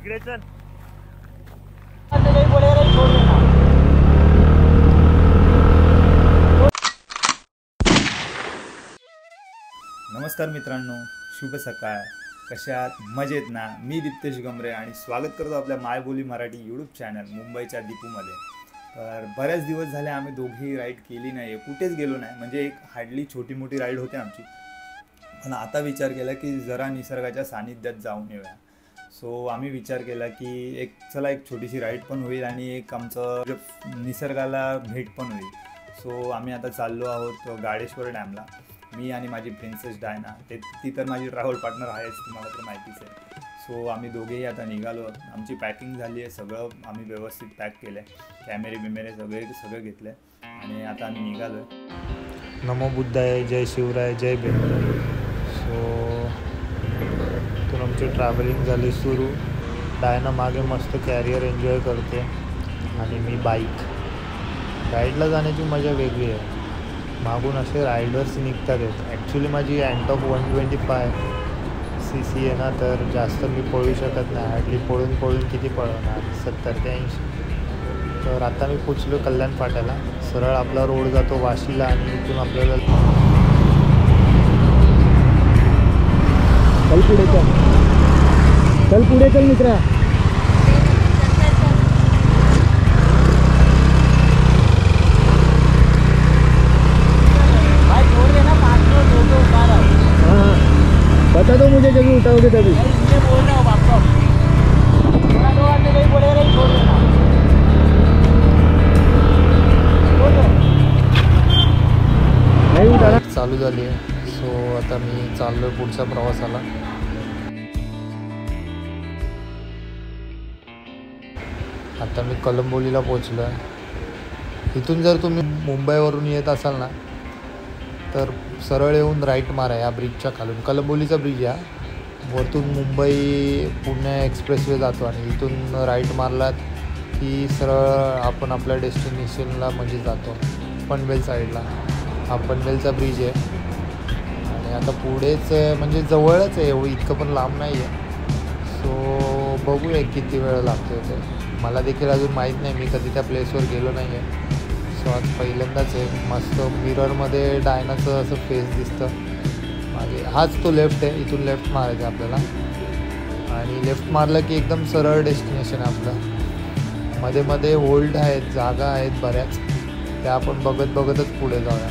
इकडे चल. नमस्कार मित्रांनो, शुभ सकाळ. कशा आहात? मजेत ना? मी दीप्तेश गमरे आणि स्वागत करतो आपल्या मायबोली मराठी यूट्यूब चॅनल मुंबईच्या दीपूमध्ये. तर बरेच दिवस झाले आम्ही दोघेही राईड केली नाही आहे, कुठेच गेलो नाही. म्हणजे एक हार्डली छोटी मोठी राईड होते आमची, पण आता विचार केला की जरा निसर्गाच्या सानिध्यात जाऊन येऊया. सो आम्ही विचार केला की एक छोटीशी राईड पण होईल आणि एक आमचं निसर्गाला भेट पण होईल. सो आम्ही आता चाललो आहोत गाडेश्वर डॅमला. मी आणि माझी प्रिन्सेस डायना, ती तर माझी ट्रॅव्हल पार्टनर आहेच, तुम्हाला तर माहितीच आहे. सो आम्ही दोघेही आता निघालो. आमची पॅकिंग झाली आहे, सगळं आम्ही व्यवस्थित पॅक केलं आहे. कॅमेरे बिमेरे सगळं घेतलं आहे आणि आता आम्ही निघालो आहे. नमो बुद्धाय, जय शिवराय, जय भीमराय. सो तर आमची ट्रॅव्हलिंग झाली सुरू. डायना मागे मस्त कॅरियर एन्जॉय करते आणि मी बाईक. राईडला जाण्याची मजा वेगळी आहे. मागून असे रायडर्स निघतात आहेत. ॲक्च्युली माझी अँटॉक 125cc आहे ना, तर जास्त मी पळू शकत नाही. हार्डली पळून किती पळवणार, 70 ते 80. तर आता मी पोचलो कल्याण फाट्याला. सरळ आपला रोड जातो वाशीला आणि इथून आपल्याला चल पुढे चल मित्रा. बता दो मुझे जब उठाओगे तभी. बोल रहा हूँ आपको. चालू झाली आहे. सो आता मी चाललो पुढच्या प्रवासाला. आता मी कलंबोलीला पोचलो आहे. इथून जर तुम्ही मुंबईवरून येत असाल ना, तर सरळ येऊन राईट मारा या ब्रिजच्या खालून. कलंबोलीचा ब्रिज या वरतून मुंबई पुणे एक्सप्रेसवे जातो आणि इथून राईट मारलात की सरळ आपण आपल्या डेस्टिनेशनला म्हणजे जातो पनवेल साईडला. हा पनवेलचा ब्रिज आहे आणि आता पुढेच म्हणजे जवळच आहे, एवढं इतकं पण लांब नाही आहे. सो बघूया किती वेळ लागतो ते. मला देखील अजून माहीत नाही, मी कधी त्या प्लेसवर गेलो नाही आहे. सो आज पहिल्यांदाच आहे. मस्त मिररमध्ये डायनाचं असं फेस दिसतं मागे. हाच तो लेफ्ट आहे, इथून लेफ्ट मारायचं आपल्याला आणि लेफ्ट मारलं की एकदम सरळ डेस्टिनेशन आहे आपलं. मध्ये मध्ये होल्ड आहेत, जागा आहेत बऱ्याच, त्या आपण बघतच पुढे जाऊया.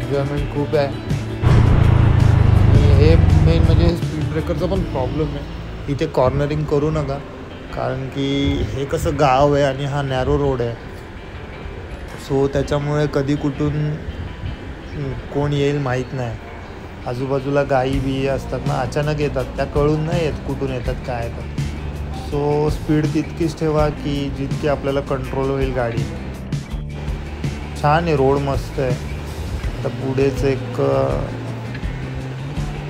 एन्जॉयमेंट खूप आहे. आणि हे मेन म्हणजे स्पीड ब्रेकरचा पण प्रॉब्लेम आहे. इथे कॉर्नरिंग करू नका, कारण की हे कसं गाव आहे आणि हा नॅरो रोड आहे. सो त्याच्यामुळे कधी कुठून कोण येईल माहीत नाही. आजूबाजूला गाई बिई असतात ना, अचानक येतात, त्या कळून नाही येत कुठून येतात काय येतात. सो स्पीड तितकीच ठेवा की जितकी आपल्याला कंट्रोल होईल गाडी. छान आहे, रोड मस्त आहे. आता पुढेच एक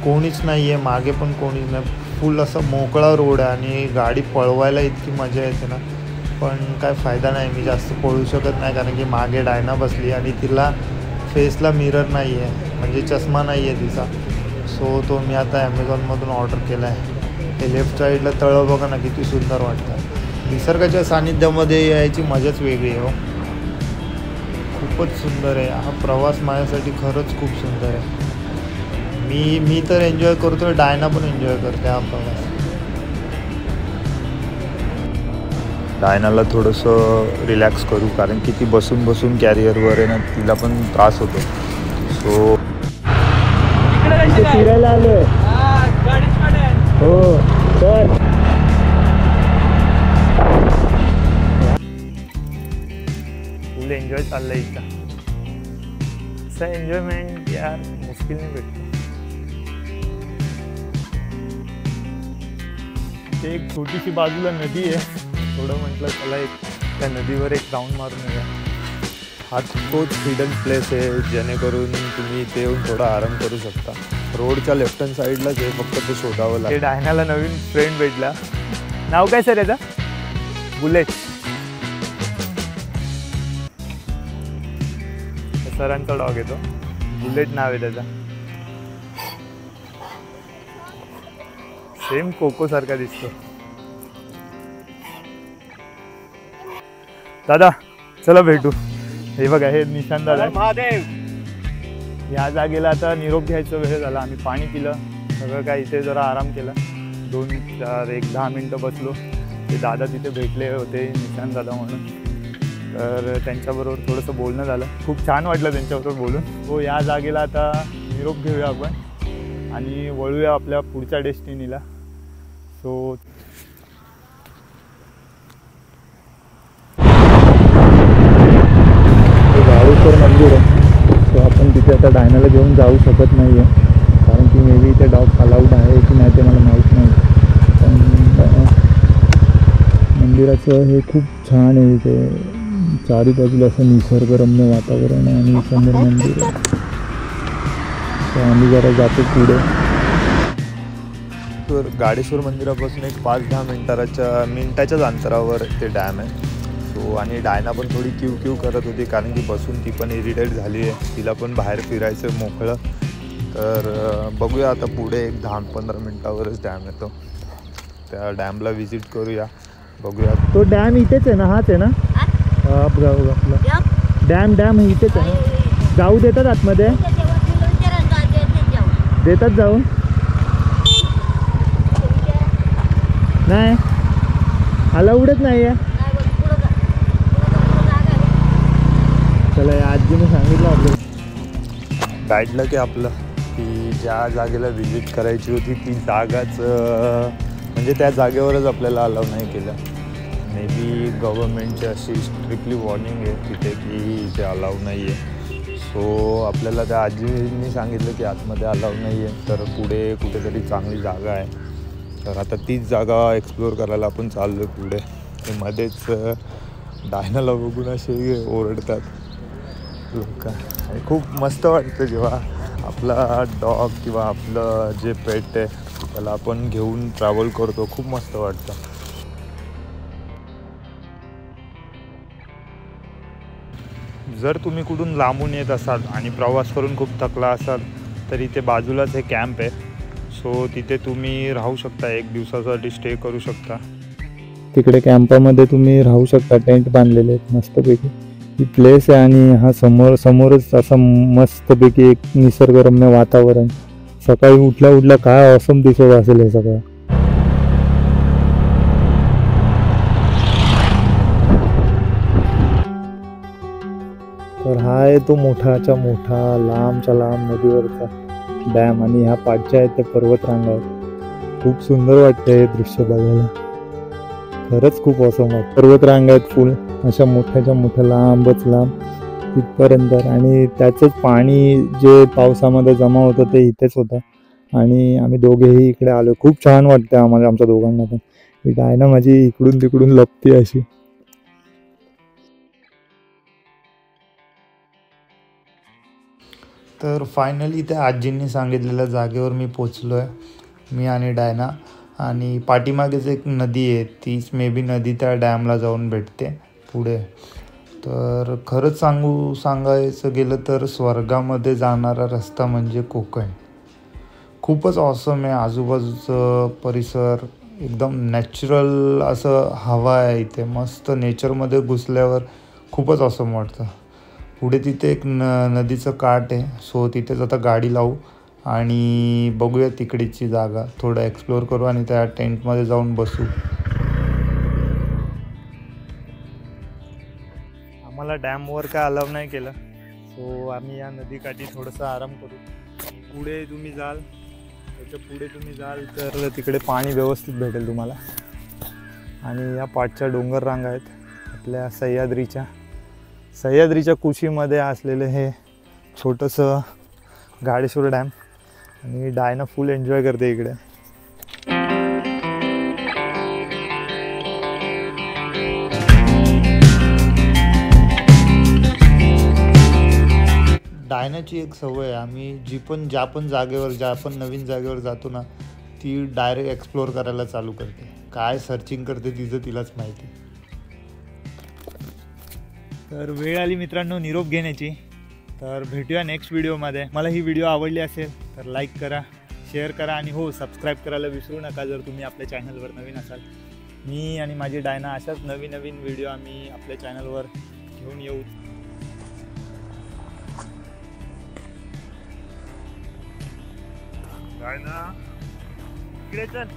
कोणीच नाही आहे, मागे पण कोणीच नाही. फुल असा मोकळा रोड आहे आणि गाडी पळवायला इतकी मजा येते ना, पण काय फायदा नाही. मी जास्त पळू शकत नाही कारण की मागे डायना बसली आणि तिला फेसला मिरर नाही आहे, म्हणजे चष्मा नाही आहे तिचा. सो तो मी आता ॲमेझॉनमधून ऑर्डर केला आहे. ते लेफ्ट साईडला तळं बघा ना, किती सुंदर वाटतं. निसर्गाच्या सानिध्यामध्ये यायची मजाच वेगळी आहे हो. खूपच सुंदर आहे हा प्रवास. माझ्यासाठी खरंच खूप सुंदर आहे. मी तर एन्जॉय करतो आहे, डायना पण एन्जॉय करते हा प्रवास. डायनाला थोडंसं रिलॅक्स करू, कारण की ती बसून कॅरियरवर आहे ना, तिला पण त्रास होतो. सो फिरायला आलोय. हो सर. फुल एन्जॉय चाललंय इथं. असं एन्जॉयमेंट यार मुश्किलने भेटतो. ते एक छोटीशी बाजूला नदी आहे. थोडं म्हटलं चला त्या नदीवर एक राऊंड मारून येऊया. हाच तोच हिडन प्लेस आहे जेणेकरून तुम्ही इथे येऊन थोडा आराम करू शकता. रोडच्या लेफ्ट हँड साईडलाच आहे, फक्त ते शोधावं लागेल. डायनाला नवीन फ्रेंड भेटला. नाव काय सर याचा? बुलेट. सरांचा डॉग येतो, बुलेट नाव आहे त्याचा. सेम कोको सारखा दिसतो. दादा चला भेटू. हे बघा हे निशांत दादा महादेव. या जागेला आता निरोप घ्यायचा वेळ झाला. आम्ही पाणी पिलं सगळं काय, इथे जरा आराम केला. 2-4-1-10 मिनटं बसलो. ते दादा तिथे भेटले होते निशांत दादा म्हणून, तर त्यांच्याबरोबर थोडंसं बोलणं झालं. खूप छान वाटलं त्यांच्याबरोबर बोलून. हो या जागेला आता निरोप घेऊया आपण आणि वळूया आपल्या पुढच्या डेस्टिनीला. सो गाळेश्वर मंदिर आहे. सो आपण तिथे आता डायनाला घेऊन जाऊ शकत नाही आहे, कारण की मे बी इथे डॉग अलाउड आहे की नाही ते मला माहीत नाही. पण मंदिराचं हे खूप छान आहे. इथे चारी बाजूला असं निसर्गरम्य वातावरण आहे आणि समोर मंदिर आहे. तर आम्ही जरा जातो पुढे. तर गाडेश्वर मंदिरापासून एक 5-10 मिनिटाच्याच अंतरावर ते डॅम आहे. सो आणि डायना पण थोडी क्यू करत होती, कारण की बसून ती पण इरिटेट झाली आहे. तिला पण बाहेर फिरायचं मोकळं. तर बघूया आता पुढे एक 10-15 मिनटावरच डॅम येतो. त्या डॅमला व्हिजिट करूया, बघूया. तो डॅम इथेच आहे ना? हाच आहे ना? आपला डॅम इथेच आहे ना? जाऊ देतात आतमध्ये? देतात जाऊ? नाही अलाउडच नाही आहे. चला या आजीने सांगितलं आपलं गाईडला की ज्या जागेला व्हिजिट करायची होती ती जागाच म्हणजे त्या जागेवरच आपल्याला अलाव नाही केलं. मे बी गव्हर्मेंटची अशी स्ट्रिक्टली वॉर्निंग आहे तिथे की इथे अलाव नाही आहे. सो आपल्याला त्या आजींनी सांगितलं की आतमध्ये अलाव नाही आहे, तर पुढे कुठेतरी चांगली जागा आहे. तर आता तीच जागा एक्सप्लोअर करायला आपण चाललो आहे पुढे. ते मध्येच डायनाला बघून असे ओरडतात लोक. आणि खूप मस्त वाटतं जेव्हा आपला डॉग किंवा आपलं जे पेट आहे त्याला आपण घेऊन ट्रॅव्हल करतो. खूप मस्त वाटतं. जर तुम्ही कुठून लांबून येत असाल आणि प्रवास करून खूप थकला असाल तर इथे बाजूलाच हे कॅम्प आहे. सो तिथे तुम्ही राहू शकता, 1 दिवसासाठी स्टे करू शकता. तिकडे कॅम्पामध्ये तुम्ही राहू शकता. टेंट बांधलेले आहेत मस्तपैकी. ही प्लेस आहे आणि हा समोरच असं मस्तपैकी एक निसर्गरम्य वातावरण. सकाळी उठल्या काय ऑसम दिसत असेल हे सगळं. तर हा आहे तो मोठाच्या मोठा लांबच्या लांब नदीवरचा डॅम आणि ह्या पाठच्या आहेत ते पर्वतरांगा आहेत. खूप सुंदर वाटतं हे दृश्य बघायला. खरंच खूप ऑसम वाटतं. पर्वतरांगा आहेत फुल अशा मोठ्याच्या मोठ्या लांबच लांब तिथपर्यंत. आणि त्याचंच पाणी जे पावसामध्ये जमा होतं ते इथेच होतं. आणि आम्ही दोघेही इकडे आलो. खूप छान वाटतं आम्हाला, आमच्या दोघांना पण. ही डायना माझी इकडून तिकडून लपते अशी. तर फायनली त्या आजींनी सांगितलेल्या जागेवर मी पोचलो आहे, मी आणि डायना. आणि पाठीमागेच एक नदी आहे, तीच मे बी नदी त्या डॅमला जाऊन भेटते पुढे. तर खरंच सांगायचं गेलं तर स्वर्गामध्ये जाणारा रस्ता म्हणजे कोकण. खूपच ऑसम आहे. आजूबाजूचं परिसर एकदम नॅचरल असं हवा आहे इथे. मस्त नेचरमध्ये घुसल्यावर खूपच ऑसम वाटतं. पुढे तिथे एक नदीचं काठ आहे. सो तिथेच आता गाडी लावू आणि बघूया तिकडची जागा, थोडं एक्सप्लोअर करू आणि त्या टेंटमध्ये जाऊन बसू. आम्हाला डॅमवर काय अलाव नाही केलं. सो आम्ही या नदीकाठी थोडंसं आराम करू. पुढे तुम्ही जाल, त्याच्या पुढे तुम्ही जाल तर तिकडे पाणी व्यवस्थित भेटेल तुम्हाला. आणि या पाठच्या डोंगर रांगा आहेत आपल्या सह्याद्रीच्या कुशीमध्ये असलेलं हे छोटंसं गाडेश्वर डॅम. आणि डायना फुल एन्जॉय करते इकडे. डायनाची एक सवय आहे, आम्ही ज्या पण नवीन जागेवर जातो ना, ती डायरेक्ट एक्सप्लोअर करायला चालू करते. काय सर्चिंग करते तिचं तिलाच माहिती. तर वेळ आली मित्रांनो निरोप घेण्याची. तर भेटूया नेक्स्ट व्हिडिओमध्ये. मला ही व्हिडिओ आवडली असेल तर लाईक करा, शेअर करा आणि हो सबस्क्राईब करायला विसरू नका जर तुम्ही आपल्या चॅनलवर नवीन असाल. मी आणि माझी डायना अशाच नवीन नवीन व्हिडिओ आम्ही आपल्या चॅनलवर घेऊन येऊ. डायना इकडे चल.